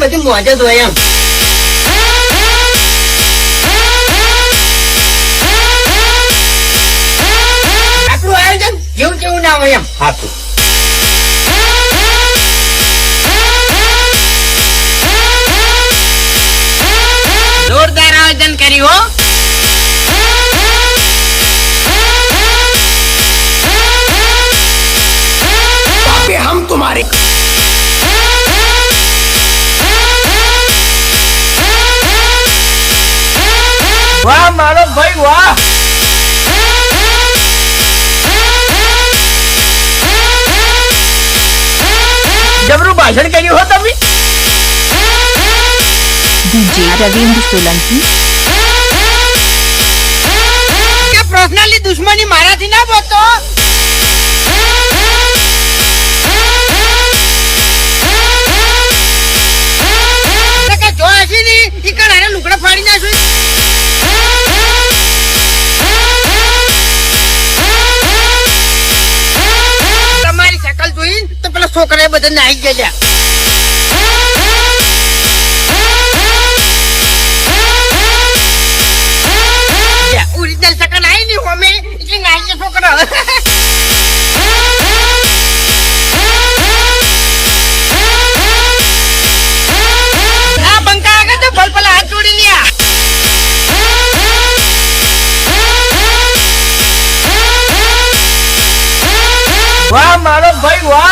બધી મોજ જ હોય એમ. આટલું આયોજન જેવું તેવું ના હોય એમ. હાથું જોરદાર આયોજન કર્યું હો. हम तुम्हारे वाह मारो भाई वाह. जबरू भाषण કર્યું હો તમે. DJ रविंद्र सोलंकी કે પર્સનલી દુશ્મની મારાથી ના બોલતો. જો હજી ની ઈ કણાને લુગડા ફાડી નાખ્યું. તમારી શકલ જોઈ તો પેલા છોકરાએ બધા નાઈ ગયા. ઓરિજિનલ શકલ આવી ની હોમે એટલે નાઈ ગયા છોકરા. આ બંકા આગળ તો ભલભલા હાથ જોડી લ્યા. વાહ મારો ભાઈ વાહ.